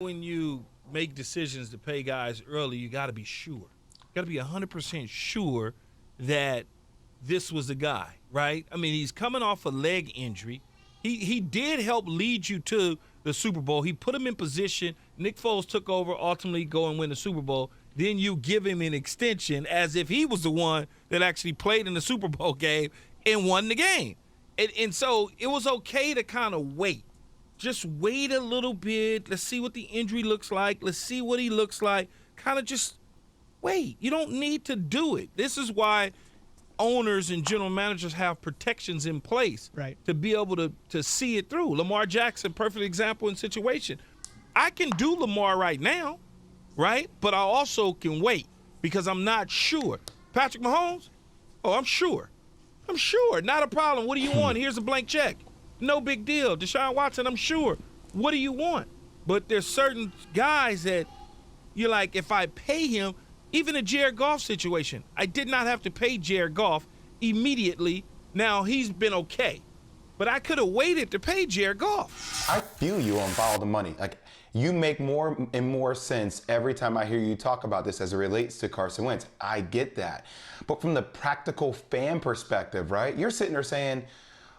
When you make decisions to pay guys early, you got to be sure. You got to be 100% sure that this was the guy, right? I mean, he's coming off a leg injury. He did help lead you to the Super Bowl. He put him in position. Nick Foles took over, ultimately go and win the Super Bowl. Then you give him an extension as if he was the one that actually played in the Super Bowl game and won the game. And so it was okay to kind of wait. Just wait a little bit. Let's see what the injury looks like. Let's see what he looks like. Kind of just wait. You don't need to do it. This is why owners and general managers have protections in place to be able to see it through. Lamar Jackson, perfect example in situation. I can do Lamar right now, right? But I also can wait because I'm not sure. Patrick Mahomes? Oh, I'm sure. I'm sure. Not a problem. What do you want? Here's a blank check. No big deal. Deshaun Watson, I'm sure. What do you want? But there's certain guys that you're like, if I pay him, even a Jared Goff situation, I did not have to pay Jared Goff immediately. Now, he's been okay. But I could have waited to pay Jared Goff. I feel you on follow the money. Like, you make more and more sense every time I hear you talk about this as it relates to Carson Wentz. I get that. But from the practical fan perspective, right, you're sitting there saying,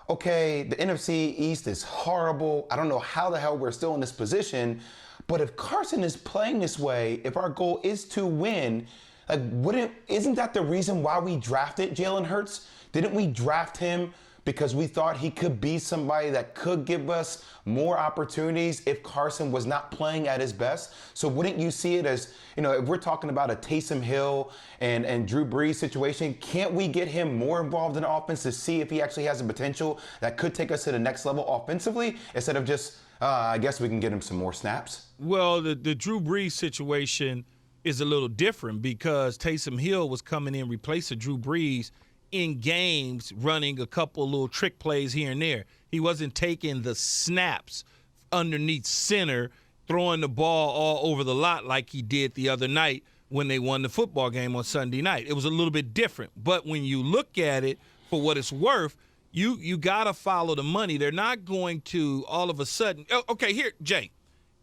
okay, the NFC East is horrible. I don't know how the hell we're still in this position. But if Carson is playing this way, if our goal is to win, like, isn't that the reason why we drafted Jalen Hurts? Didn't we draft him because we thought he could be somebody that could give us more opportunities if Carson was not playing at his best? So wouldn't you see it as, if we're talking about a Taysom Hill and Drew Brees situation, can't we get him more involved in the offense to see if he actually has a potential that could take us to the next level offensively instead of just, I guess we can get him some more snaps? Well, the Drew Brees situation is a little different because Taysom Hill was coming in replacing Drew Brees in games, running a couple little trick plays here and there. He wasn't taking the snaps underneath center, throwing the ball all over the lot like he did the other night when they won the football game on Sunday night. It was a little bit different. But when you look at it for what it's worth, you got to follow the money. They're not going to all of a sudden. Okay, here, Jay,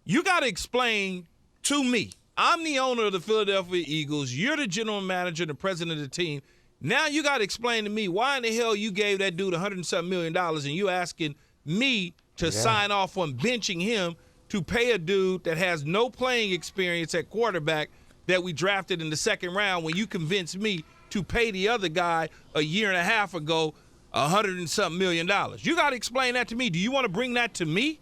you got to explain to me. I'm the owner of the Philadelphia Eagles. You're the general manager and the president of the team. Now you got to explain to me why in the hell you gave that dude $100-something million and you asking me to sign off on benching him to pay a dude that has no playing experience at quarterback that we drafted in the second round when you convinced me to pay the other guy a year and a half ago $100-something million. You got to explain that to me. Do you want to bring that to me?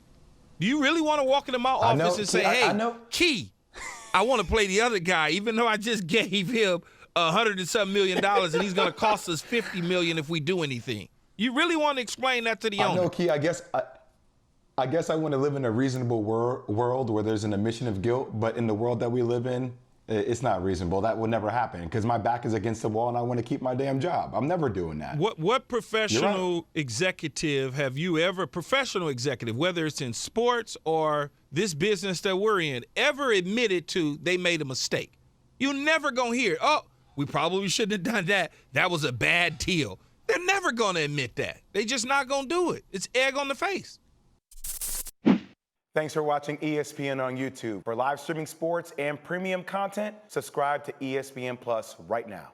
Do you really want to walk into my office and say, hey, Key, I want to play the other guy, even though I just gave him $100-something million and he's going to cost us $50 million if we do anything? You really want to explain that to the owner? I know, Key. I guess I want to live in a reasonable world where there's an admission of guilt, but in the world that we live in, it's not reasonable. That will never happen because my back is against the wall and I want to keep my damn job. I'm never doing that. What professional executive have you ever, professional executive, whether it's in sports or this business that we're in, ever admitted to they made a mistake? You're never going to hear, oh, we probably shouldn't have done that. That was a bad deal. They're never going to admit that. They just not going to do it. It's egg on the face. Thanks for watching ESPN on YouTube. For live streaming sports and premium content, subscribe to ESPN Plus right now.